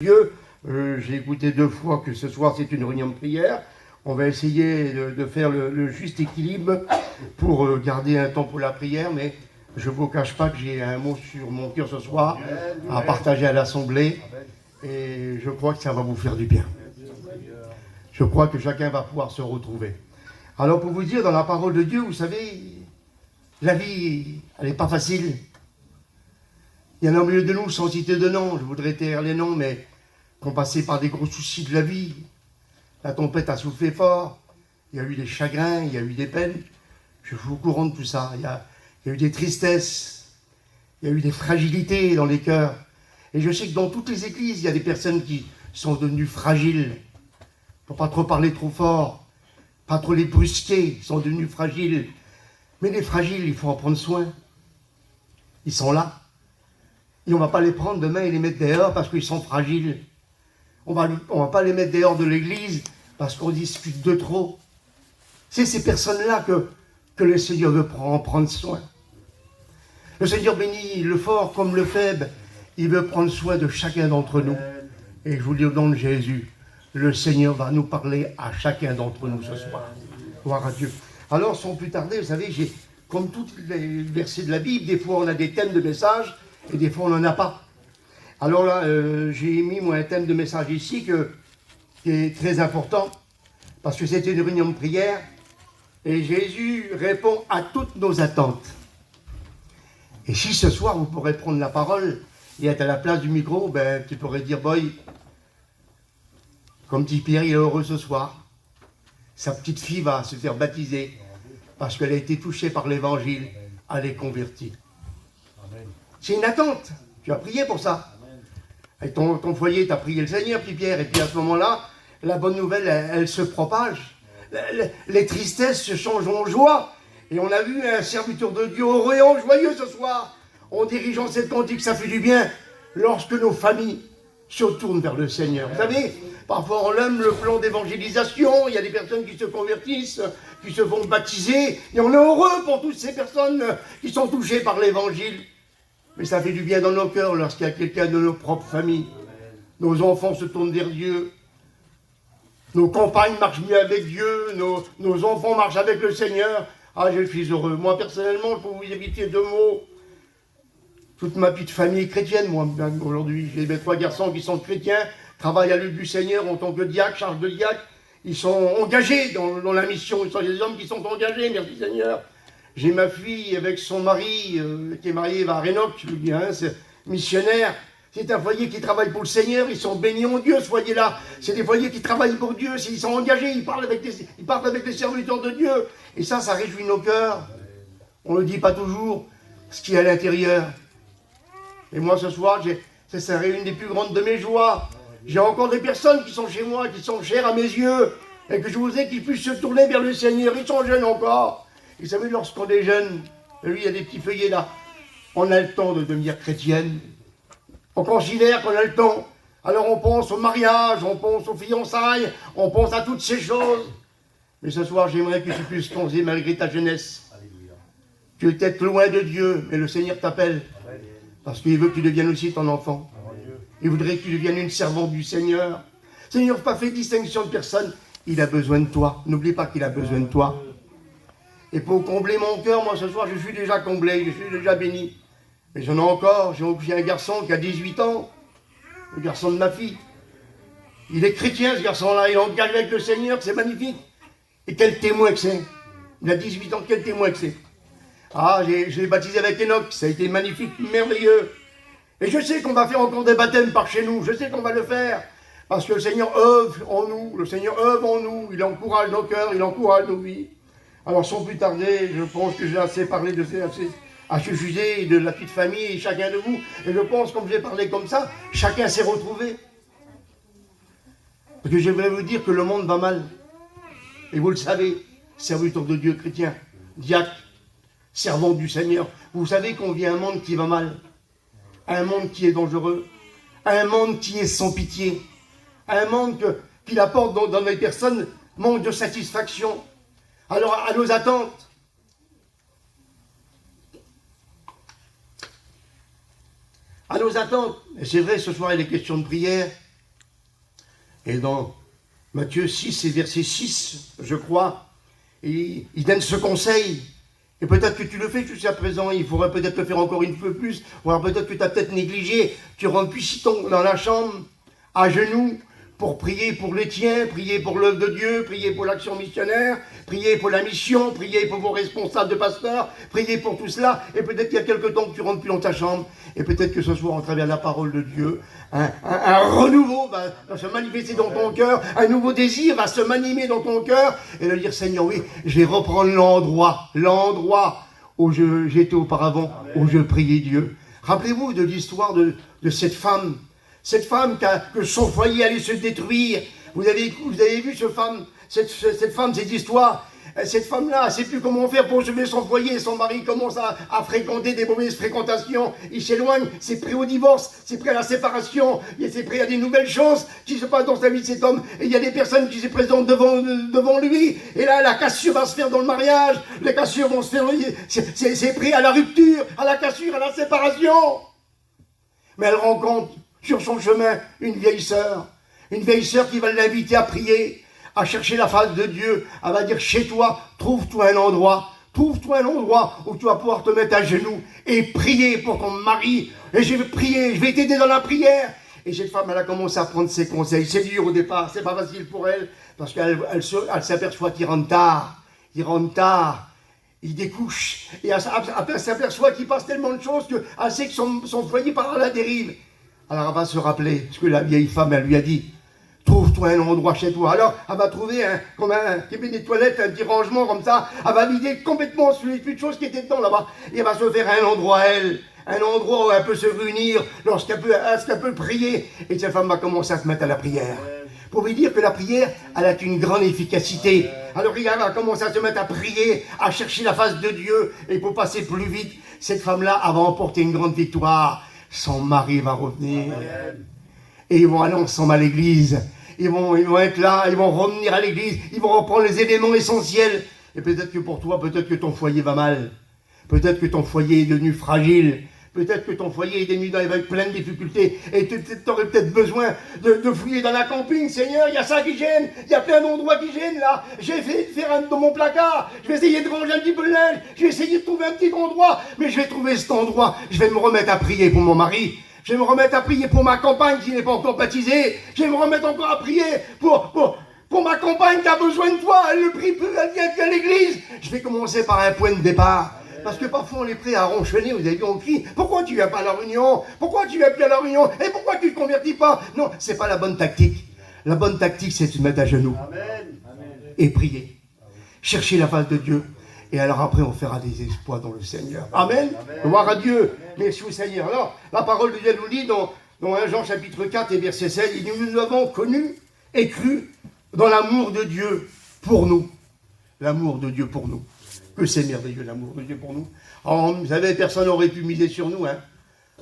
Dieu, j'ai écouté 2 fois que ce soir c'est une réunion de prière. On va essayer de faire le juste équilibre pour garder un temps pour la prière, mais je ne vous cache pas que j'ai un mot sur mon cœur ce soir à partager à l'Assemblée et je crois que ça va vous faire du bien. Je crois que chacun va pouvoir se retrouver. Alors pour vous dire, dans la parole de Dieu, vous savez, la vie, elle n'est pas facile. Il y en a au milieu de nous, sans citer de nom, je voudrais taire les noms, mais qui ont passé par des gros soucis de la vie. La tempête a soufflé fort, il y a eu des chagrins, il y a eu des peines. Je suis au courant de tout ça. Il y a eu des tristesses, il y a eu des fragilités dans les cœurs. Et je sais que dans toutes les églises, il y a des personnes qui sont devenues fragiles. Pour pas trop parler trop fort, pas trop les brusquer, ils sont devenus fragiles. Mais les fragiles, il faut en prendre soin. Ils sont là. Et on ne va pas les prendre demain et les mettre dehors parce qu'ils sont fragiles. On va pas les mettre dehors de l'église parce qu'on discute de trop. C'est ces personnes-là que le Seigneur veut en prendre soin. Le Seigneur bénit le fort comme le faible. Il veut prendre soin de chacun d'entre nous. Et je vous le dis au nom de Jésus, le Seigneur va nous parler à chacun d'entre nous ce soir. Gloire à Dieu. Alors, sans plus tarder, vous savez, comme tous les versets de la Bible, des fois on a des thèmes de messages et des fois on n'en a pas. Alors là, j'ai mis moi un thème de message ici qui est très important parce que c'était une réunion de prière et Jésus répond à toutes nos attentes. Et si ce soir vous pourrez prendre la parole et être à la place du micro, ben tu pourrais dire, boy, comme dit Pierre, il est heureux ce soir. Sa petite fille va se faire baptiser parce qu'elle a été touchée par l'évangile, elle est convertie. C'est une attente, tu as prié pour ça. Avec ton foyer, tu as prié le Seigneur, petit Pierre, et puis à ce moment-là, la bonne nouvelle, elle se propage. Les tristesses se changent en joie. Et on a vu un serviteur de Dieu heureux et joyeux ce soir, en dirigeant cette cantique, ça fait du bien, lorsque nos familles se tournent vers le Seigneur. Vous savez, parfois on aime le plan d'évangélisation, il y a des personnes qui se convertissent, qui se font baptiser, et on est heureux pour toutes ces personnes qui sont touchées par l'évangile. Mais ça fait du bien dans nos cœurs lorsqu'il y a quelqu'un de nos propres familles. Nos enfants se tournent vers Dieu. Nos compagnes marchent mieux avec Dieu. Nos enfants marchent avec le Seigneur. Ah, je suis heureux. Moi, personnellement, je peux vous éviter 2 mots. Toute ma petite famille est chrétienne, moi, aujourd'hui. J'ai mes 3 garçons qui sont chrétiens, travaillent à l'œuvre du Seigneur en tant que diacre, charge de diacre. Ils sont engagés dans la mission. Ils sont des hommes qui sont engagés, merci Seigneur. J'ai ma fille avec son mari, qui est marié à Rénoc, je le dis, hein, c'est missionnaire. C'est un foyer qui travaille pour le Seigneur, ils sont bénis en Dieu, ce foyer-là. C'est des foyers qui travaillent pour Dieu, ils sont engagés, ils partent avec les serviteurs de Dieu. Et ça réjouit nos cœurs. On ne le dit pas toujours, ce qu'il y a à l'intérieur. Et moi, ce soir, ça serait une des plus grandes de mes joies. J'ai encore des personnes qui sont chez moi, qui sont chères à mes yeux, et que je voudrais qu'ils puissent se tourner vers le Seigneur. Ils sont jeunes encore. Et vous savez, lorsqu'on est jeune, lui, il y a des petits feuillets là, on a le temps de devenir chrétienne. On considère qu'on a le temps. Alors on pense au mariage, on pense aux fiançailles, on pense à toutes ces choses. Mais ce soir, j'aimerais que tu puisses penser malgré ta jeunesse. Alléluia. Tu es peut-être loin de Dieu, mais le Seigneur t'appelle. Parce qu'il veut que tu deviennes aussi ton enfant. Il voudrait que tu deviennes une servante du Seigneur. Le Seigneur n'a pas fait distinction de personne. Il a besoin de toi. N'oublie pas qu'il a besoin de toi. Et pour combler mon cœur, moi ce soir, je suis déjà comblé, je suis déjà béni. Mais j'en ai encore, j'ai un garçon qui a 18 ans, le garçon de ma fille. Il est chrétien ce garçon-là, il est engagé avec le Seigneur, c'est magnifique. Et quel témoin que c'est. Il a 18 ans, quel témoin que c'est. Ah, je l'ai baptisé avec Enoch, ça a été magnifique, merveilleux. Et je sais qu'on va faire encore des baptêmes par chez nous, je sais qu'on va le faire. Parce que le Seigneur œuvre en nous, le Seigneur œuvre en nous, il encourage nos cœurs, il encourage nos vies. Alors sans plus tarder, je pense que j'ai assez parlé à ce sujet de la petite famille et chacun de vous. Et je pense, comme j'ai parlé comme ça, chacun s'est retrouvé. Parce que j'aimerais vous dire que le monde va mal. Et vous le savez, serviteur de Dieu chrétien, diacre, servant du Seigneur. Vous savez qu'on vit un monde qui va mal. Un monde qui est dangereux. Un monde qui est sans pitié. Un monde qui apporte dans les personnes manque de satisfaction. Alors, à nos attentes, et c'est vrai, ce soir, il est question de prière, Et dans Matthieu 6 et verset 6, je crois, il donne ce conseil. Et peut-être que tu le fais jusqu'à présent, il faudrait peut-être le faire encore une fois plus, ou alors peut-être que tu as peut-être négligé. Tu rentres plus dans la chambre, à genoux, pour prier pour les tiens, prier pour l'œuvre de Dieu, prier pour l'action missionnaire, prier pour la mission, prier pour vos responsables de pasteurs, prier pour tout cela, et peut-être qu'il y a quelque temps que tu rentres plus dans ta chambre, et peut-être que ce soir, en travers de la parole de Dieu, un renouveau va se manifester dans ton cœur, un nouveau désir va se manimer dans ton cœur, et de dire, Seigneur, oui, je vais reprendre l'endroit où j'étais auparavant, où je priais Dieu. Rappelez-vous de l'histoire de cette femme que son foyer allait se détruire. Vous avez vu cette femme, cette histoire. Cette femme-là, elle ne sait plus comment faire pour sauver son foyer. Son mari commence à fréquenter des mauvaises fréquentations. Il s'éloigne, c'est prêt au divorce, c'est prêt à la séparation, c'est prêt à des nouvelles choses qui se passent dans sa vie de cet homme. Et il y a des personnes qui se présentent devant lui. Et là, la cassure va se faire dans le mariage. Les cassures vont se faire. C'est prêt à la rupture, à la cassure, à la séparation. Mais elle rencontre sur son chemin une vieille sœur qui va l'inviter à prier, à chercher la face de Dieu. Elle va dire, chez toi, trouve-toi un endroit où tu vas pouvoir te mettre à genoux et prier pour ton mari. Et je vais prier, je vais t'aider dans la prière. Et cette femme, elle a commencé à prendre ses conseils. C'est dur au départ, c'est pas facile pour elle, parce qu'elle s'aperçoit qu'il rentre tard. Il découche, et elle s'aperçoit qu'il passe tellement de choses qu'elle sait que son foyer part à la dérive. Alors elle va se rappeler ce que la vieille femme, elle lui a dit. Trouve-toi un endroit chez toi. Alors elle va trouver comme un cabinet des toilettes, un petit rangement comme ça. Elle va vider complètement les petites choses qui étaient dedans là-bas. Et elle va se faire un endroit un endroit où elle peut se réunir lorsqu'elle peut prier. Et cette femme va commencer à se mettre à la prière. Pour lui dire que la prière, elle a une grande efficacité. Alors il va commencer à se mettre à prier, à chercher la face de Dieu. Et pour passer plus vite, cette femme-là, elle va emporter une grande victoire. Son mari va revenir. Et ils vont aller ensemble à l'église. Ils vont être là, ils vont revenir à l'église. Ils vont reprendre les éléments essentiels. Et peut-être que pour toi, peut-être que ton foyer va mal. Peut-être que ton foyer est devenu fragile. Peut-être que ton foyer est devenu avec plein de difficultés. Et tu aurais peut-être besoin de fouiller dans la camping. Seigneur, il y a ça qui gêne. Il y a plein d'endroits qui gênent là. J'ai essayé de faire dans mon placard. Je vais essayer de ranger un petit peu le linge. Je vais essayer de trouver un petit endroit. Mais je vais trouver cet endroit. Je vais me remettre à prier pour mon mari. Je vais me remettre à prier pour ma compagne qui n'est pas encore baptisée. Je vais me remettre encore à prier pour ma compagne qui a besoin de toi. Elle ne prie plus, elle vient à l'église. Je vais commencer par un point de départ. Parce que parfois on est prêt à ronchonner, vous avez vu, on crie, pourquoi tu viens pas à la réunion? Pourquoi tu viens plus à la réunion? Et pourquoi tu te convertis pas? Non, c'est pas la bonne tactique. La bonne tactique, c'est de se mettre à genoux. Amen. Et prier. Chercher la face de Dieu. Et alors après, on fera des exploits dans le Seigneur. Amen. Gloire à Dieu. Merci au Seigneur. Alors, la parole de Dieu nous dit dans 1 Jean chapitre 4 et verset 16, il dit, nous avons connu et cru dans l'amour de Dieu pour nous. L'amour de Dieu pour nous. Que c'est merveilleux l'amour de Dieu pour nous. Oh, vous savez, personne n'aurait pu miser sur nous.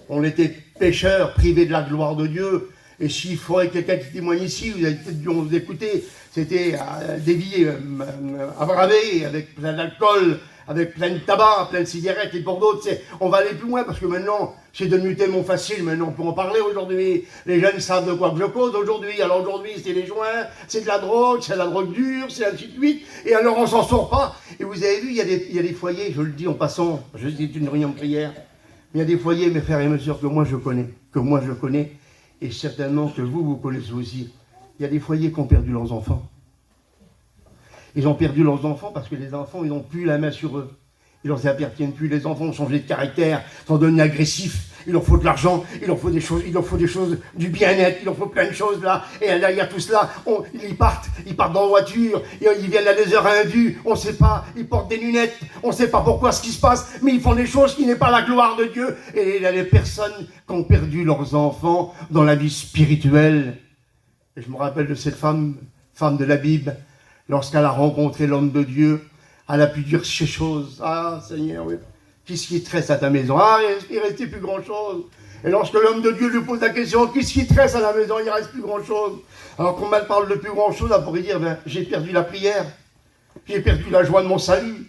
On était pécheurs, privés de la gloire de Dieu. Et s'il faudrait quelqu'un qui témoigne ici, vous avez peut-être dû nous écouter. C'était dévié, abravé, avec plein d'alcool, avec plein de tabac, plein de cigarettes. Et pour d'autres, on va aller plus loin parce que maintenant, c'est devenu tellement facile. Maintenant, on peut en parler aujourd'hui. Les jeunes savent de quoi que je cause aujourd'hui. Alors aujourd'hui, c'est les joints, c'est de la drogue dure, c'est ainsi de suite. Et alors, on s'en sort pas. Et vous avez vu, il y a des foyers, je le dis en passant, je dis une réunion de prière. Il y a des foyers, mes frères et mes sœurs, que moi je connais, et certainement que vous connaissez aussi. Il y a des foyers qui ont perdu leurs enfants. Ils ont perdu leurs enfants parce que les enfants, ils n'ont plus la main sur eux. Ils leur appartiennent plus. Les enfants ont changé de caractère, sont devenus agressifs. Il leur faut de l'argent, il leur faut des choses, du bien-être, il leur faut plein de choses là. Et là, il y a tout cela. Ils partent en voiture, ils viennent à des heures indues, on ne sait pas, ils portent des lunettes, on ne sait pas pourquoi ce qui se passe, mais ils font des choses qui n'est pas la gloire de Dieu. Et il y a des personnes qui ont perdu leurs enfants dans la vie spirituelle. Et je me rappelle de cette femme de la Bible, lorsqu'elle a rencontré l'homme de Dieu, elle a pu dire ces choses. Ah, Seigneur, oui. Qu'est-ce qui te reste à ta maison? Ah, il ne restait plus grand-chose. Et lorsque l'homme de Dieu lui pose la question, qu'est-ce qui te reste à la maison? Il ne reste plus grand-chose. Alors qu'on elle parle de plus grand-chose, elle pourrait dire, j'ai perdu la prière. J'ai perdu la joie de mon salut.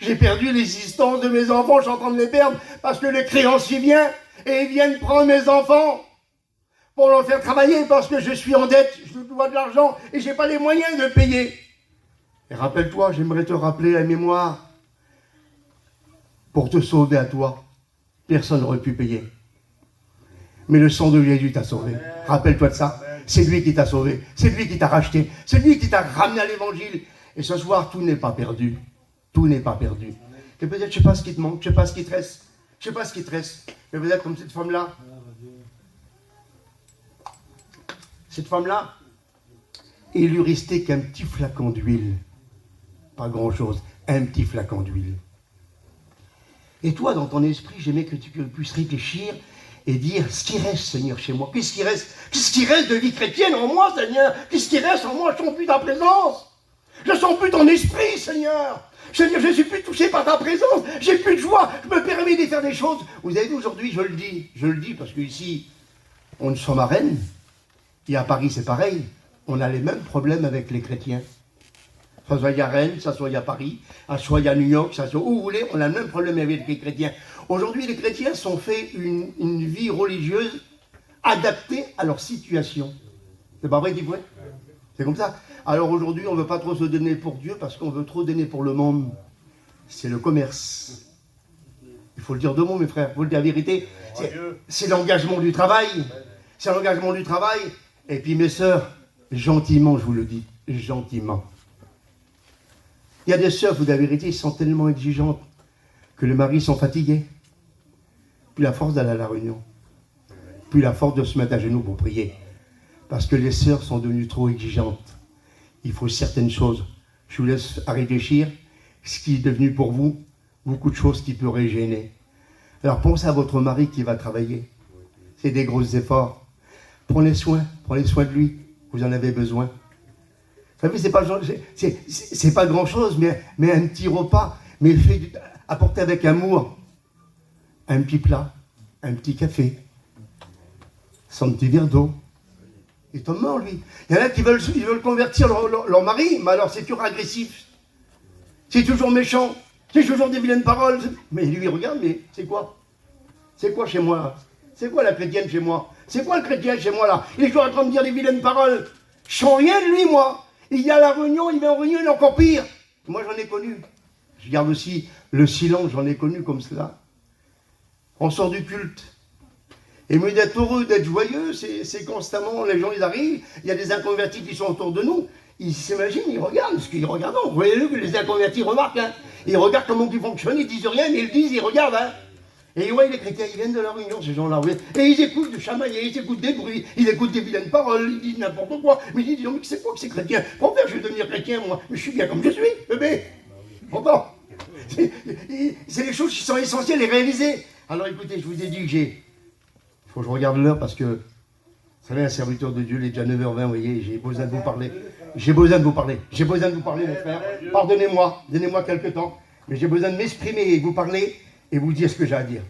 J'ai perdu l'existence de mes enfants, je suis en train de les perdre, parce que les créanciers viennent, et ils viennent prendre mes enfants. pour le faire travailler parce que je suis en dette, je dois de l'argent et je n'ai pas les moyens de payer. Et rappelle-toi, j'aimerais te rappeler la mémoire, pour te sauver à toi, personne n'aurait pu payer. Mais le sang de Jésus t'a sauvé. Rappelle-toi de ça. C'est lui qui t'a sauvé. C'est lui qui t'a racheté. C'est lui qui t'a ramené à l'évangile. Et ce soir, tout n'est pas perdu. Tout n'est pas perdu. Et peut-être, je ne sais pas ce qui te manque, je ne sais pas ce qui te reste. Je ne sais pas ce qui te reste. Mais peut-être comme cette femme-là. Cette femme-là, il lui restait qu'un petit flacon d'huile. Pas grand-chose. Un petit flacon d'huile. Et toi, dans ton esprit, j'aimais que tu puisses réfléchir et dire ce qui reste, Seigneur, chez moi. Qu'est-ce qui reste de vie chrétienne en moi, Seigneur? Qu'est-ce qui reste en moi? Je ne sens plus ta présence. Je ne sens plus ton esprit, Seigneur. Seigneur, je ne suis plus touché par ta présence. J'ai plus de joie. Je me permets de faire des choses. Vous avez vu, aujourd'hui, je le dis parce qu'ici, on ne sommes à Rennes. Et à Paris, c'est pareil. On a les mêmes problèmes avec les chrétiens. Ça soit à Rennes, ça soit à Paris, ça soit à New York, ça soit où vous voulez, on a le même problème avec les chrétiens. Aujourd'hui, les chrétiens sont fait une vie religieuse adaptée à leur situation. C'est pas vrai, dit ouais? C'est comme ça. Alors aujourd'hui, on ne veut pas trop se donner pour Dieu parce qu'on veut trop donner pour le monde. C'est le commerce. Il faut le dire deux mots, mes frères. Il faut le dire la vérité. C'est l'engagement du travail. C'est l'engagement du travail. Et puis, mes sœurs, gentiment, je vous le dis, gentiment. Il y a des sœurs, vous, de la vérité, sont tellement exigeantes que les maris sont fatigués. Plus la force d'aller à la réunion. Plus la force de se mettre à genoux pour prier. Parce que les sœurs sont devenues trop exigeantes. Il faut certaines choses. Je vous laisse à réfléchir. Ce qui est devenu pour vous, beaucoup de choses qui pourraient gêner. Alors pensez à votre mari qui va travailler. C'est des gros efforts. Prenez soin de lui. Vous en avez besoin. Vous savez, c'est pas grand-chose, mais un petit repas, mais apporté avec amour. Un petit plat, un petit café, son petit verre d'eau. Il tombe mort, lui. Il y en a qui veulent convertir leur mari, mais alors c'est toujours agressif. C'est toujours méchant. C'est toujours des vilaines paroles. Mais lui, il regarde, mais c'est quoi? C'est quoi chez moi, là? C'est quoi la chrétienne chez moi? C'est quoi le chrétien chez moi, là? Il est toujours en train de dire des vilaines paroles. Je sens rien de lui, moi. Il y a la réunion, il va en réunion, il est encore pire. Moi, j'en ai connu. Je garde aussi le silence, j'en ai connu comme cela. On sort du culte. Et mieux d'être heureux, d'être joyeux, c'est constamment, les gens, ils arrivent, il y a des inconvertis qui sont autour de nous. Ils s'imaginent, ils regardent ce qu'ils regardent. Vous voyez que les inconvertis remarquent. Hein. Ils regardent comment ils fonctionnent, ils disent rien, mais ils disent, ils regardent. Hein. Et ouais, les chrétiens, ils viennent de la réunion, ces gens-là. Et ils écoutent de chamailler, ils écoutent des bruits, ils écoutent des vilaines paroles, ils disent n'importe quoi. Mais ils disent, mais c'est quoi que ces chrétiens? Pourquoi je vais devenir chrétien, moi? Mais je suis bien comme je suis, bébé. Bon. C'est les choses qui sont essentielles et réalisées. Alors écoutez, je vous ai dit que il faut que je regarde l'heure parce que, vous savez, un serviteur de Dieu, il est déjà 9h20, vous voyez, j'ai besoin de vous parler. J'ai besoin de vous parler, mes frères. Pardonnez-moi, donnez-moi quelques temps. Mais j'ai besoin de m'exprimer et vous parler et vous dire ce que j'ai à dire.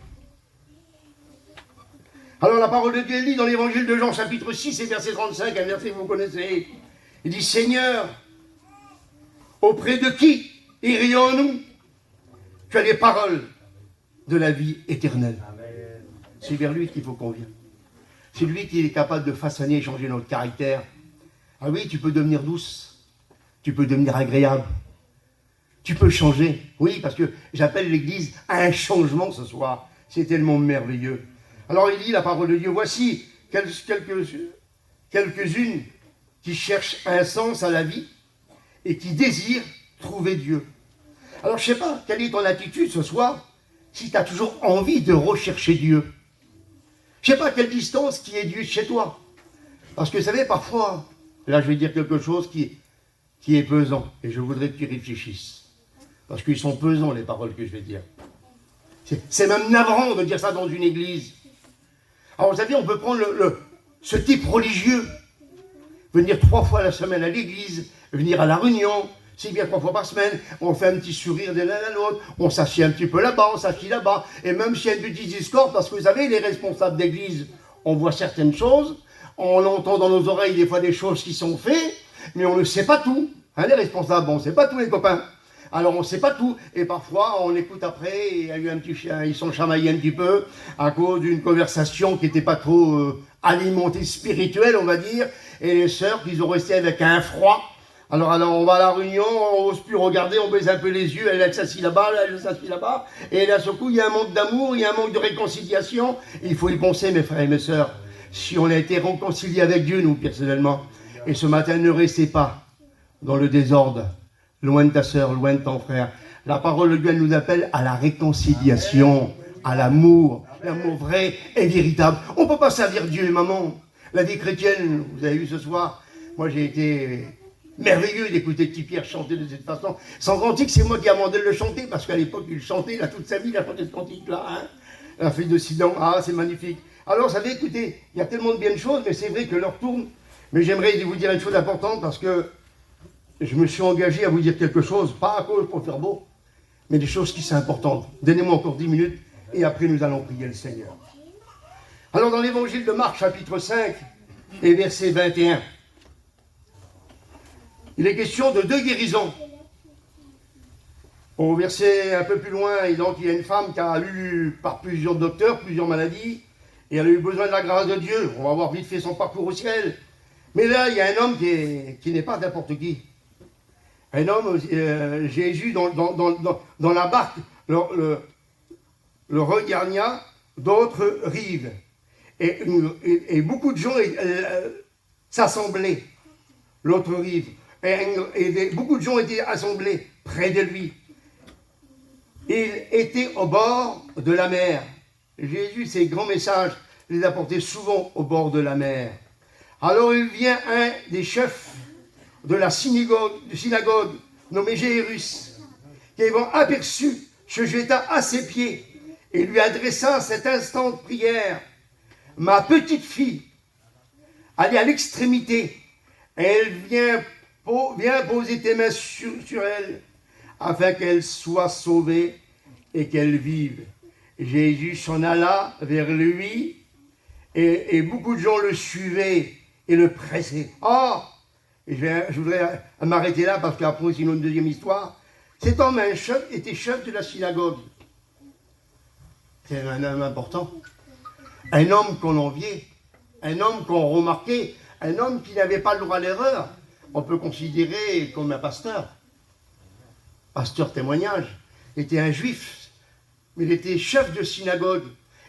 Alors la parole de Dieu dit dans l'évangile de Jean, chapitre 6 et verset 35, un verset que vous connaissez. Il dit, Seigneur, auprès de qui irions-nous? Tu as les paroles de la vie éternelle. C'est vers lui qu'il faut qu'on vienne. C'est lui qui est capable de façonner et changer notre caractère. Ah oui, tu peux devenir douce. Tu peux devenir agréable. Tu peux changer. Oui, parce que j'appelle l'Église à un changement ce soir. C'est tellement merveilleux. Alors il dit la parole de Dieu, voici quelques-unes qui cherchent un sens à la vie et qui désirent trouver Dieu. Alors je ne sais pas, quelle est ton attitude ce soir, si tu as toujours envie de rechercher Dieu. Je ne sais pas à quelle distance qui est Dieu chez toi. Parce que vous savez, parfois, là je vais dire quelque chose qui est pesant, et je voudrais que tu réfléchisses. Parce qu'ils sont pesants, les paroles que je vais dire. C'est même navrant de dire ça dans une église. Alors vous savez, on peut prendre ce type religieux, venir 3 fois la semaine à l'église, venir à la réunion, c'est bien 3 fois par semaine, on fait un petit sourire de l'un à l'autre, on s'assied un petit peu là-bas, on s'assied là-bas, et même s'il y a une petite discorde, parce que vous savez, les responsables d'église, on voit certaines choses, on entend dans nos oreilles des fois des choses qui sont faites, mais on ne sait pas tout. Hein, les responsables, on ne sait pas tout, les copains. Alors on ne sait pas tout, et parfois on écoute après, et il y a eu un petit chien, ils sont chamaillés un petit peu, à cause d'une conversation qui n'était pas trop alimentée spirituelle, on va dire, et les sœurs qui ont resté avec un froid. Alors on va à la réunion, on n'ose plus regarder, on baisse un peu les yeux, elle s'assit là-bas, elle s'assit là-bas, et là, sur coup, il y a un manque d'amour, il y a un manque de réconciliation. Il faut y penser, mes frères et mes sœurs, si on a été réconciliés avec Dieu, nous, personnellement, et ce matin, ne restez pas dans le désordre, loin de ta sœur, loin de ton frère. La parole de Dieu nous appelle à la réconciliation, à l'amour vrai et véritable. On ne peut pas servir Dieu et maman. La vie chrétienne, vous avez vu ce soir, moi j'ai été merveilleux d'écouter Petit Pierre chanter de cette façon. Sans cantique, c'est moi qui ai demandé de le chanter, parce qu'à l'époque, il chantait, là, toute sa vie, il a chanté ce cantique-là. Hein, la fille de Sidon, ah, c'est magnifique. Alors, vous savez, écoutez, il y a tellement de bien de choses, mais c'est vrai que l'heure tourne. Mais j'aimerais vous dire une chose importante, parce que je me suis engagé à vous dire quelque chose, pas à cause pour faire beau, mais des choses qui sont importantes. Donnez-moi encore 10 minutes, et après nous allons prier le Seigneur. Alors, dans l'évangile de Marc, chapitre 5, et verset 21, il est question de 2 guérisons. Au verset un peu plus loin, donc, il y a une femme qui a eu par plusieurs docteurs, plusieurs maladies, et elle a eu besoin de la grâce de Dieu. On va voir vite fait son parcours au ciel. Mais là, il y a un homme qui n'est pas n'importe qui. Un homme, Jésus, dans la barque, le regagna d'autres rives. Et beaucoup de gens s'assemblaient, l'autre rive. Et beaucoup de gens étaient assemblés près de lui. Il était au bord de la mer. Jésus, ses grands messages, les apportait souvent au bord de la mer. Alors il vient un des chefs de la synagogue nommé Jairus, qui ayant aperçu, se jeta à ses pieds et lui adressa cet instant de prière. Ma petite fille, elle est à l'extrémité, elle vient poser tes mains sur elle, afin qu'elle soit sauvée et qu'elle vive. Jésus s'en alla vers lui, et beaucoup de gens le suivaient et le pressaient. Je voudrais m'arrêter là, parce qu'après, sinon une deuxième histoire. Cet homme était chef de la synagogue. C'est un homme important. Un homme qu'on enviait, un homme qu'on remarquait, un homme qui n'avait pas le droit à l'erreur. On peut considérer comme un pasteur. Pasteur témoignage. Il était un juif, mais il était chef de synagogue.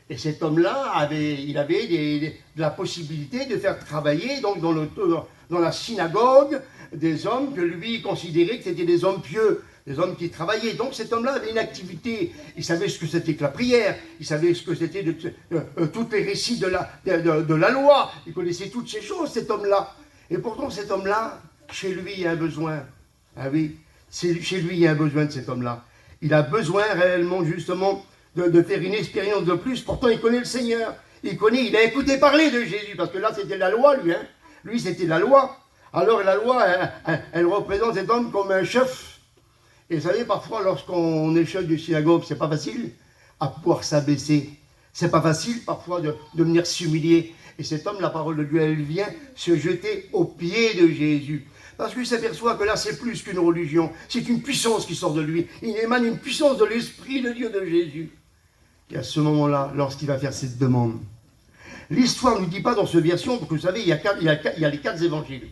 Et cet homme-là avait de la possibilité de faire travailler donc dans la synagogue des hommes que lui considérait que c'était des hommes pieux, des hommes qui travaillaient. Donc cet homme-là avait une activité. Il savait ce que c'était que la prière, il savait ce que c'était tous les récits de la loi. Il connaissait toutes ces choses, cet homme-là. Et pourtant, cet homme-là, chez lui, il y a un besoin. Ah oui, chez lui, il y a un besoin de cet homme-là. Il a besoin réellement, justement, de faire une expérience de plus. Pourtant, il connaît le Seigneur. Il a écouté parler de Jésus, parce que là, c'était la loi, lui. Hein. Lui, c'était la loi. Alors, la loi, elle représente cet homme comme un chef. Et vous savez, parfois, lorsqu'on est chef de synagogue, c'est pas facile à pouvoir s'abaisser. C'est pas facile, parfois, de venir s'humilier. Et cet homme, la parole de Dieu, elle vient se jeter aux pieds de Jésus. Parce qu'il s'aperçoit que là, c'est plus qu'une religion. C'est une puissance qui sort de lui. Il émane une puissance de l'Esprit de Dieu de Jésus. Et à ce moment-là, lorsqu'il va faire cette demande, l'histoire ne nous dit pas dans ce version, parce que vous savez, il y a les 4 évangiles.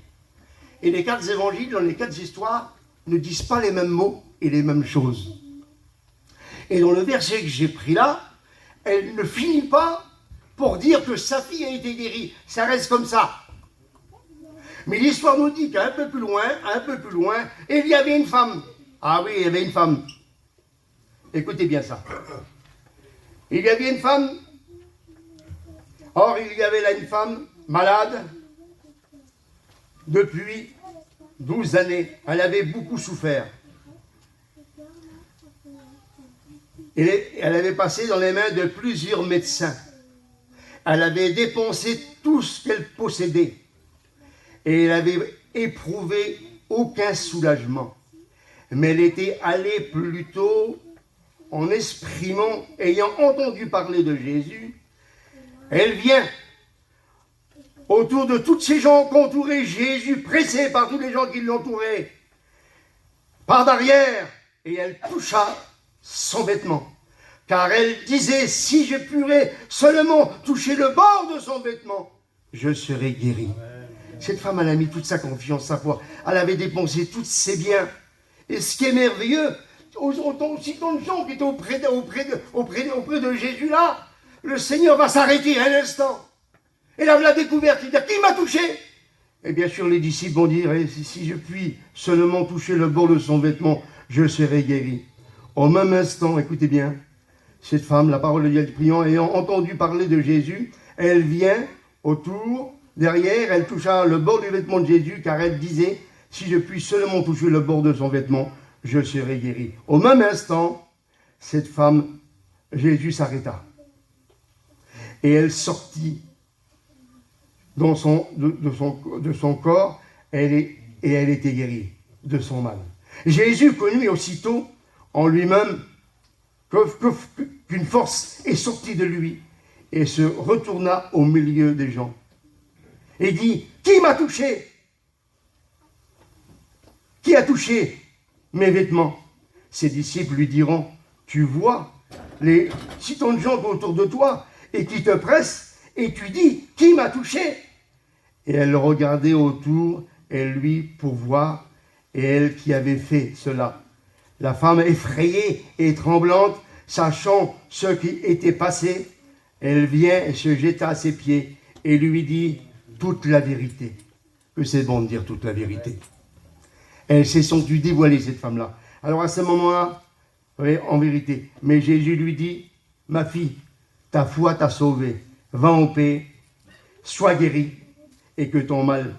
Et les 4 évangiles, dans les 4 histoires, ne disent pas les mêmes mots et les mêmes choses. Et dans le verset que j'ai pris là, elle ne finit pas pour dire que sa fille a été guérie. Ça reste comme ça. Mais l'histoire nous dit qu'un peu plus loin, il y avait une femme. Ah oui, il y avait une femme. Écoutez bien ça. Il y avait une femme. Or, il y avait là une femme malade depuis 12 années. Elle avait beaucoup souffert. Et elle avait passé dans les mains de plusieurs médecins. Elle avait dépensé tout ce qu'elle possédait. Et elle avait éprouvé aucun soulagement. Mais elle était allée plutôt en exprimant, ayant entendu parler de Jésus. Elle vient autour de tous ces gens qui entouraient Jésus, pressé par tous les gens qui l'entouraient, par derrière, et elle toucha son vêtement. Car elle disait, si je pourrais seulement toucher le bord de son vêtement, je serai guéri. Cette femme, elle a mis toute sa confiance, sa foi. Elle avait dépensé tous ses biens. Et ce qui est merveilleux, aussi tant de gens qui étaient auprès de Jésus là, le Seigneur va s'arrêter un instant. Et là, la découverte, il dit, qui m'a touché? Et bien sûr, les disciples vont dire, si je puis seulement toucher le bord de son vêtement, je serai guéri. Au même instant, écoutez bien, cette femme, la parole de Dieu, priant, ayant entendu parler de Jésus, elle vient autour, derrière, elle toucha le bord du vêtement de Jésus, car elle disait, si je puis seulement toucher le bord de son vêtement, je serai guéri. Au même instant, cette femme, Jésus s'arrêta. Et elle sortit de son corps, et elle était guérie de son mal. Jésus connut aussitôt en lui-même qu'une force est sortie de lui et se retourna au milieu des gens. Et dit, qui m'a touché? Qui a touché mes vêtements? Ses disciples lui diront, tu vois si tant de gens autour de toi et qui te pressent, et tu dis, qui m'a touché? Et elle regardait autour, et lui pour voir, et elle qui avait fait cela. La femme effrayée et tremblante, sachant ce qui était passé, elle vient et se jeta à ses pieds, et lui dit toute la vérité. Que c'est bon de dire toute la vérité. Elle s'est sentie dévoilée, cette femme-là. Alors à ce moment-là, oui, en vérité, mais Jésus lui dit, ma fille, ta foi t'a sauvée, va en paix, sois guérie, et que ton mal,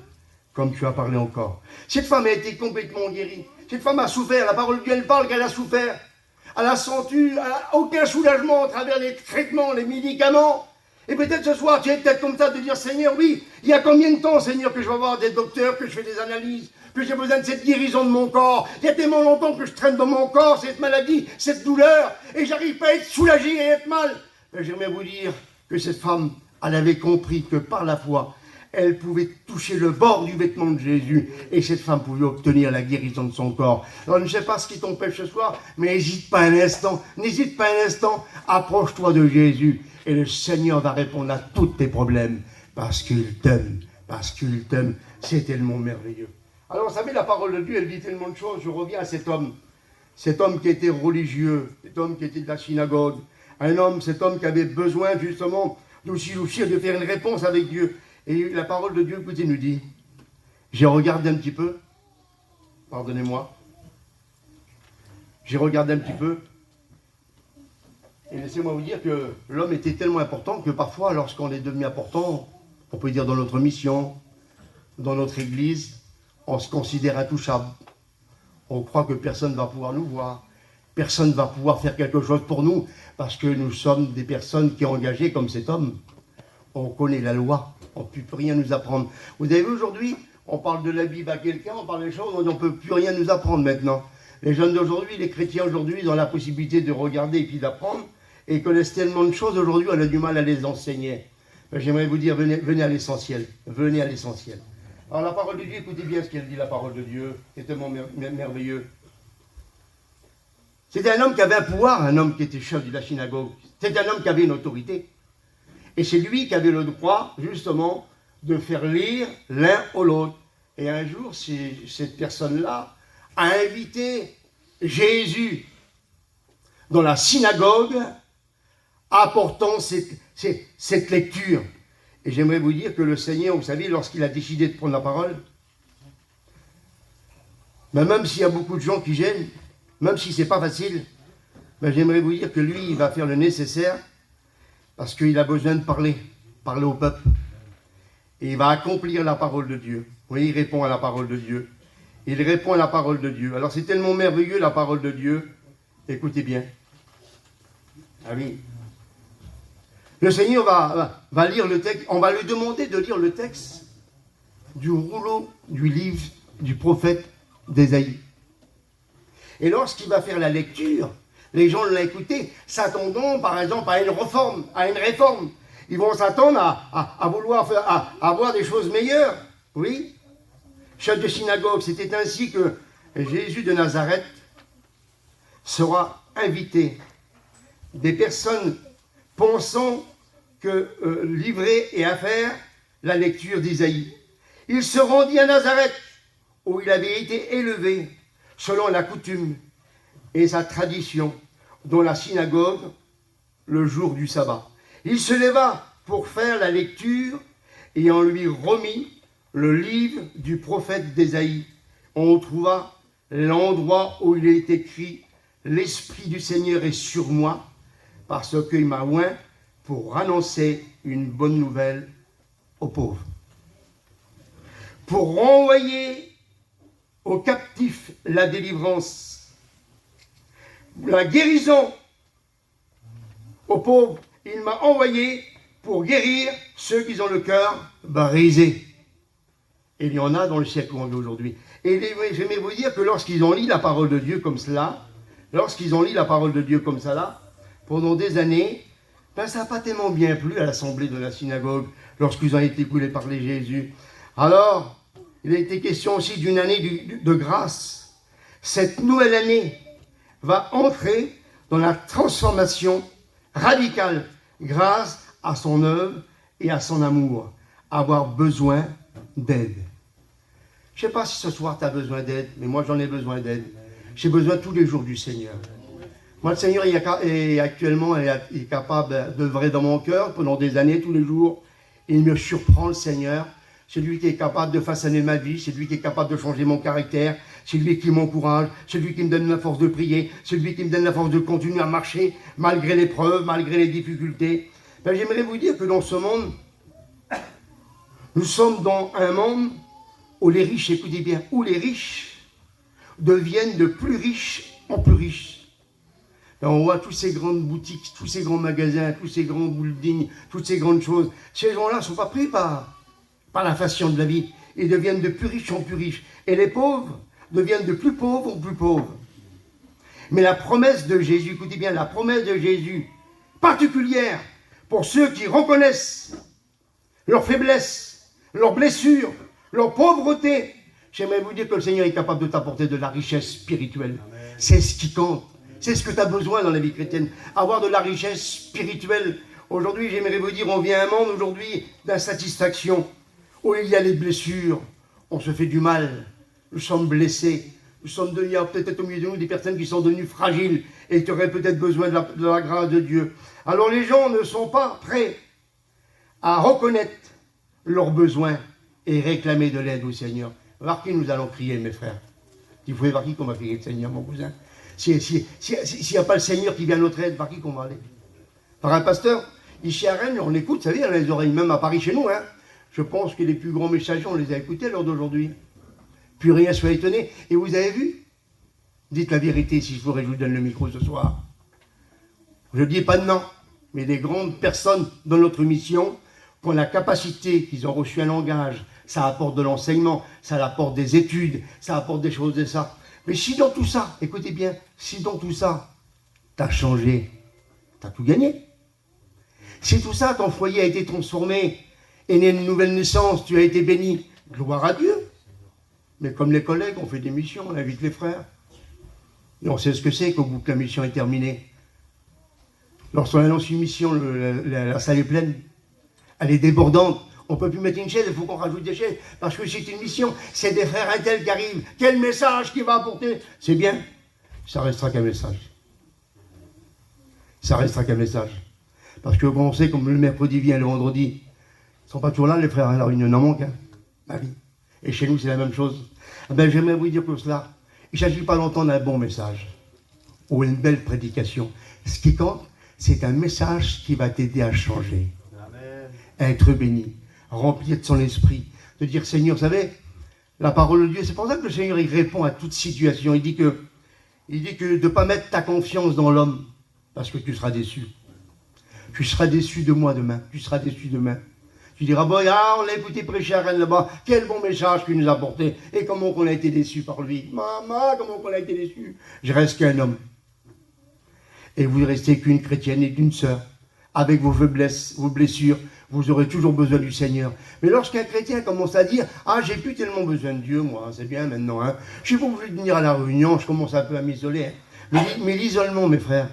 comme tu as parlé encore. Cette femme a été complètement guérie. Cette femme a souffert, la parole de Dieu, elle parle qu'elle a souffert. Elle a senti aucun soulagement à travers les traitements, les médicaments. Et peut-être ce soir, tu es peut-être comme ça de dire, Seigneur, oui, il y a combien de temps, Seigneur, que je vais voir des docteurs, que je fais des analyses, que j'ai besoin de cette guérison de mon corps. Il y a tellement longtemps que je traîne dans mon corps cette maladie, cette douleur, et j'arrive pas à être soulagé et à être mal. J'aimerais vous dire que cette femme, elle avait compris que par la foi, elle pouvait toucher le bord du vêtement de Jésus et cette femme pouvait obtenir la guérison de son corps. Alors je ne sais pas ce qui t'empêche ce soir, mais n'hésite pas un instant, approche-toi de Jésus et le Seigneur va répondre à tous tes problèmes parce qu'il t'aime, c'est tellement merveilleux. Alors vous savez, la parole de Dieu, elle dit tellement de choses. Je reviens à cet homme qui était religieux, cet homme qui était de la synagogue, cet homme qui avait besoin justement d'aussi de faire une réponse avec Dieu. Et la parole de Dieu, écoutez, nous dit, j'ai regardé un petit peu, pardonnez-moi, j'ai regardé un petit peu, et laissez-moi vous dire que l'homme était tellement important que parfois, lorsqu'on est devenu important, on peut dire dans notre mission, dans notre église, on se considère intouchable. On croit que personne ne va pouvoir nous voir, personne ne va pouvoir faire quelque chose pour nous, parce que nous sommes des personnes qui sont engagées comme cet homme. On connaît la loi. On ne peut plus rien nous apprendre. Vous avez vu aujourd'hui, on parle de la Bible à quelqu'un, on parle des choses, on ne peut plus rien nous apprendre maintenant. Les jeunes d'aujourd'hui, les chrétiens aujourd'hui, ils ont la possibilité de regarder et puis d'apprendre, et ils connaissent tellement de choses aujourd'hui, on a du mal à les enseigner. J'aimerais vous dire, venez à l'essentiel. Venez à l'essentiel. Alors la parole de Dieu, écoutez bien ce qu'elle dit, la parole de Dieu, c'est tellement merveilleux. C'était un homme qui avait un pouvoir, un homme qui était chef de la synagogue. C'était un homme qui avait une autorité. Et c'est lui qui avait le droit, justement, de faire lire l'un au l'autre. Et un jour, cette personne-là a invité Jésus dans la synagogue, apportant cette lecture. Et j'aimerais vous dire que le Seigneur, vous savez, lorsqu'il a décidé de prendre la parole, même s'il y a beaucoup de gens qui gênent, même si ce n'est pas facile, j'aimerais vous dire que lui, il va faire le nécessaire, parce qu'il a besoin de parler au peuple. Et il va accomplir la parole de Dieu. Oui, il répond à la parole de Dieu. Il répond à la parole de Dieu. Alors c'est tellement merveilleux la parole de Dieu. Écoutez bien. Ah oui. Le Seigneur va lire le texte. On va lui demander de lire le texte du rouleau du livre du prophète d'Ésaïe. Et lorsqu'il va faire la lecture, les gens l'ont écouté, s'attendant par exemple à une réforme. Ils vont s'attendre à vouloir avoir des choses meilleures. Oui. Chef de synagogue, c'était ainsi que Jésus de Nazareth sera invité. Des personnes pensant que livrer et à faire, la lecture d'Isaïe. Il se rendit à Nazareth, où il avait été élevé, selon la coutume et sa tradition, dans la synagogue, le jour du sabbat. Il se leva pour faire la lecture, et on lui remit le livre du prophète d'Ésaïe. On trouva l'endroit où il est écrit « L'Esprit du Seigneur est sur moi, parce qu'il m'a oint pour annoncer une bonne nouvelle aux pauvres, pour renvoyer aux captifs la délivrance, la guérison aux pauvres. Il m'a envoyé pour guérir ceux qui ont le cœur brisé. » Et il y en a dans le siècle où on vit aujourd'hui. Et j'aimerais vous dire que lorsqu'ils ont lu la parole de Dieu comme cela, pendant des années, ben ça n'a pas tellement bien plu à l'assemblée de la synagogue, lorsqu'ils ont été écoulés par les Jésus. Alors, il a été question aussi d'une année de grâce. Cette nouvelle année va entrer dans la transformation radicale grâce à son œuvre et à son amour. Avoir besoin d'aide. Je ne sais pas si ce soir tu as besoin d'aide, mais moi j'en ai besoin d'aide. J'ai besoin tous les jours du Seigneur. Moi, le Seigneur est actuellement est capable d'œuvrer dans mon cœur pendant des années, tous les jours. Il me surprend, le Seigneur. C'est lui qui est capable de façonner ma vie, c'est lui qui est capable de changer mon caractère, c'est lui qui m'encourage, c'est lui qui me donne la force de prier, c'est lui qui me donne la force de continuer à marcher malgré l'épreuve, malgré les difficultés. Ben, j'aimerais vous dire que dans ce monde, nous sommes dans un monde où les riches, écoutez bien, où les riches deviennent de plus riches en plus riches. Et on voit toutes ces grandes boutiques, tous ces grands magasins, tous ces grands buildings, toutes ces grandes choses. Ces gens-là ne sont pas pris par l'inflation de la vie. Ils deviennent de plus riches en plus riches. Et les pauvres deviennent de plus pauvres en plus pauvres. Mais la promesse de Jésus, écoutez bien, la promesse de Jésus, particulière pour ceux qui reconnaissent leur faiblesse, leurs blessures, leur pauvreté. J'aimerais vous dire que le Seigneur est capable de t'apporter de la richesse spirituelle. C'est ce qui compte. C'est ce que tu as besoin dans la vie chrétienne. Avoir de la richesse spirituelle. Aujourd'hui, j'aimerais vous dire, on vit à un monde aujourd'hui d'insatisfaction, où il y a les blessures. On se fait du mal. Nous sommes blessés. Nous sommes devenus, peut-être au milieu de nous, des personnes qui sont devenues fragiles et qui auraient peut-être besoin de la grâce de Dieu. Alors les gens ne sont pas prêts à reconnaître leurs besoins et réclamer de l'aide au Seigneur. Vers qui nous allons crier, mes frères? Il faut voir qui qu'on va crier, le Seigneur, mon cousin. S'il n'y a pas le Seigneur qui vient à notre aide, par qui qu'on va aller? Par un pasteur? Ici à Rennes, on écoute, vous savez, on a les oreilles, même à Paris chez nous. Hein. Je pense que les plus grands messagers, on les a écoutés lors d'aujourd'hui. Puis rien soit étonné. Et vous avez vu? Dites la vérité si je vous donne le micro ce soir. Je ne dis pas de nom, mais des grandes personnes dans notre mission qui ont la capacité, qu'ils ont reçu un langage, ça apporte de l'enseignement, ça apporte des études, ça apporte des choses de ça. Mais si dans tout ça, écoutez bien, si dans tout ça, tu as changé, tu as tout gagné. Si tout ça, ton foyer a été transformé, est né une nouvelle naissance, tu as été béni, gloire à Dieu. Mais comme les collègues, on fait des missions, on invite les frères. Et on sait ce que c'est qu'au bout que la mission est terminée. Lorsqu'on annonce une mission, la salle est pleine, elle est débordante. On ne peut plus mettre une chaise, il faut qu'on rajoute des chaises. Parce que c'est une mission, c'est des frères un tel qui arrivent. Quel message qu'il va apporter? C'est bien, ça restera qu'un message. Ça restera qu'un message. Parce que bon, on sait, comme le mercredi vient, le vendredi, ils ne sont pas toujours là, les frères, alors il en manque. Hein. Ma vie. Et chez nous, c'est la même chose. Eh ben, j'aimerais vous dire que cela, il ne s'agit pas d'entendre un bon message ou une belle prédication. Ce qui compte, c'est un message qui va t'aider à changer, à être béni, remplir de son esprit, de dire Seigneur, vous savez, la parole de Dieu, c'est pour ça que le Seigneur il répond à toute situation. Il dit que de ne pas mettre ta confiance dans l'homme, parce que tu seras déçu. Tu seras déçu de moi demain. Tu seras déçu demain. Tu diras, bon, on l'a écouté prêcher à Rennes là-bas, quel bon message qu'il nous a apporté, et comment qu'on a été déçu par lui. Maman, comment qu'on a été déçu. Je reste qu'un homme. Et vous restez qu'une chrétienne et d'une sœur. Avec vos faiblesses, vos blessures, vous aurez toujours besoin du Seigneur. Mais lorsqu'un chrétien commence à dire, ah, j'ai plus tellement besoin de Dieu, moi, c'est bien maintenant, hein. Je suis pas obligé de venir à la réunion, je commence un peu à m'isoler. Hein. Mais l'isolement, mes frères,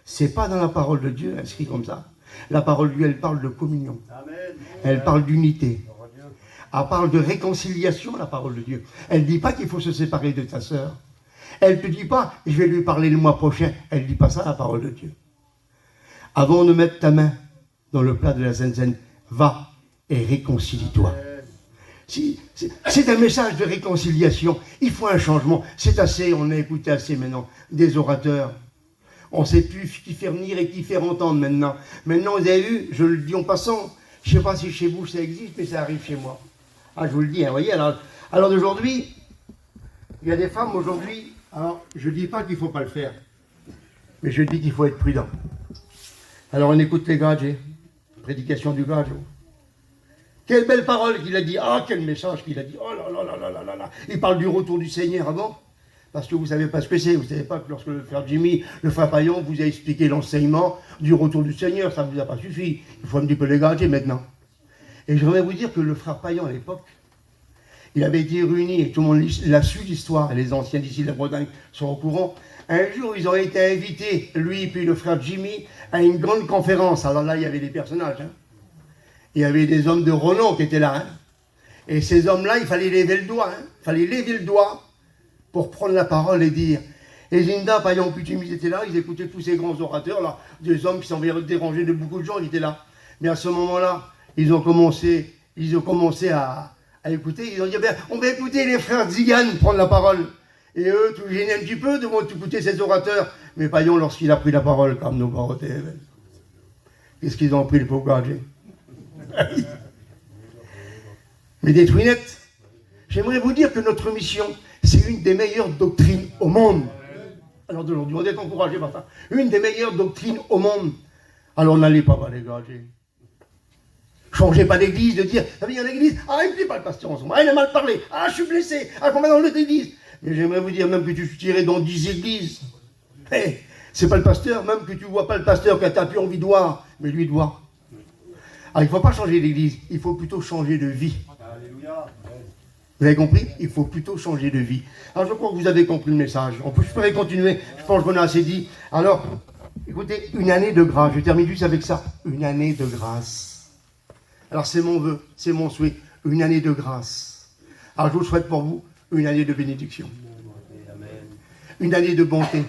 c'est pas dans la parole de Dieu inscrit comme ça. La parole de Dieu, elle parle de communion. Amen. Elle parle d'unité. Elle parle de réconciliation, la parole de Dieu. Elle ne dit pas qu'il faut se séparer de ta sœur. Elle ne te dit pas, je vais lui parler le mois prochain. Elle ne dit pas ça, la parole de Dieu. Avant de mettre ta main dans le plat de la Sainte-Seine, va et réconcilie-toi. C'est un message de réconciliation. Il faut un changement. C'est assez, on a écouté assez maintenant des orateurs. On ne sait plus qui faire venir et qui faire entendre maintenant. Maintenant, vous avez vu, je le dis en passant, je ne sais pas si chez vous ça existe, mais ça arrive chez moi. Ah, je vous le dis, hein, vous voyez. Alors d'aujourd'hui, il y a des femmes aujourd'hui, alors je ne dis pas qu'il ne faut pas le faire, mais je dis qu'il faut être prudent. Alors on écoute les gadgets, prédication du gadget. Quelle belle parole qu'il a dit, ah quel message qu'il a dit, oh là là là là là là là. Il parle du retour du Seigneur avant. Parce que vous ne savez pas ce que c'est. Vous ne savez pas que lorsque le frère Jimmy, le frère Paillon, vous a expliqué l'enseignement du retour du Seigneur, ça ne vous a pas suffi. Il faut un petit peu les gadgets maintenant. Et je voudrais vous dire que le frère Paillon, à l'époque, il avait été réuni, et tout le monde l'a su l'histoire, et les anciens d'ici de la Bretagne sont au courant. Un jour, ils ont été invités, lui et le frère Jimmy, à une grande conférence. Alors là, il y avait des personnages. Hein. Il y avait des hommes de renom qui étaient là. Hein. Et ces hommes-là, il fallait lever le doigt. Hein. Il fallait lever le doigt pour prendre la parole et dire. Et Zinda, Paillon, Putim, ils étaient là, ils écoutaient tous ces grands orateurs, là, des hommes qui s'en venaient déranger de beaucoup de gens, ils étaient là. Mais à ce moment-là, ils ont commencé à écouter, ils ont dit, ben, on va écouter les frères Zigan prendre la parole. Et eux, tout gênés un petit peu de écouter ces orateurs. Mais Paillon, lorsqu'il a pris la parole, comme nos parents, qu'est-ce qu'ils ont pris le pauvre gadget? Mais des twinettes, j'aimerais vous dire que notre mission, c'est une des meilleures doctrines au monde. Alors d'aujourd'hui, on doit être encouragé par ça. Une des meilleures doctrines au monde. Alors n'allez pas voir les gadgets. Changez pas d'église, de dire, ça vient à l'église, ah, il ne plaît pas le pasteur en ce moment, ah, il a mal parlé, ah, je suis blessé, ah, qu'on va dans l'autre église. Mais j'aimerais vous dire, même que tu tirais dans 10 églises, hey, c'est pas le pasteur, même que tu vois pas le pasteur que tu n'as plus envie de voir, mais lui doit. Alors il ne faut pas changer d'église, il faut plutôt changer de vie. Alléluia. Vous avez compris? Il faut plutôt changer de vie. Alors je crois que vous avez compris le message. Je pourrais continuer, je pense qu'on a assez dit. Alors, écoutez, une année de grâce, je termine juste avec ça. Une année de grâce. Alors c'est mon vœu, c'est mon souhait, une année de grâce. Alors je vous souhaite pour vous une année de bénédiction. Une année de bonté.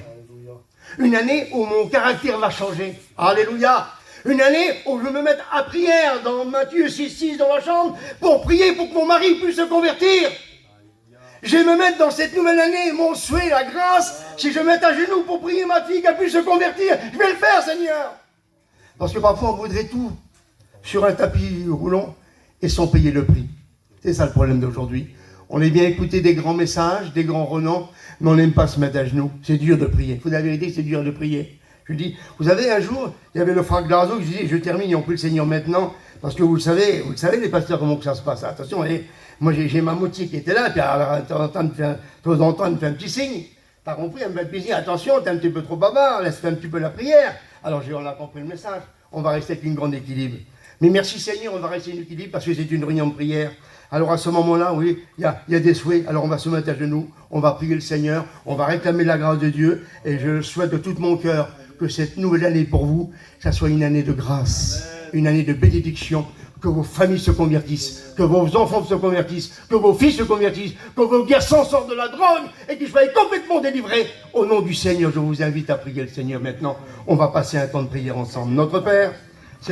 Une année où mon caractère va changer. Alléluia. Une année où je me mette à prière dans Matthieu 6,6 dans la chambre pour prier pour que mon mari puisse se convertir. Je vais me mettre dans cette nouvelle année, mon souhait, la grâce, si je me mets à genoux pour prier ma fille qu'elle puisse se convertir, je vais le faire, Seigneur. Parce que parfois on voudrait tout sur un tapis roulant et sans payer le prix. C'est ça le problème d'aujourd'hui. On aime bien écouter des grands messages, des grands renoms, mais on n'aime pas se mettre à genoux. C'est dur de prier. Il faut la vérité, c'est dur de prier. Je dis, vous savez, un jour, il y avait le frère Glazo qui disait, je termine et on prie le Seigneur maintenant, parce que vous le savez les pasteurs, comment que ça se passe. Attention, moi j'ai ma moitié qui était là, puis alors, de temps en temps, elle me fait un petit signe. T'as compris, elle me fait un petit signe, attention, t'es un petit peu trop bavard, laisse faire un petit peu la prière. Alors on a compris le message, on va rester avec une grande équilibre. Mais merci Seigneur, on va rester en équilibre parce que c'est une réunion de prière. Alors à ce moment-là, oui, il y a des souhaits. Alors on va se mettre à genoux, on va prier le Seigneur, on va réclamer la grâce de Dieu. Et je souhaite de tout mon cœur que cette nouvelle année pour vous, ça soit une année de grâce, une année de bénédiction, que vos familles se convertissent, que vos enfants se convertissent, que vos fils se convertissent, que vos garçons sortent de la drogue et qu'ils soient complètement délivrés. Au nom du Seigneur, je vous invite à prier le Seigneur maintenant. On va passer un temps de prière ensemble. Notre Père,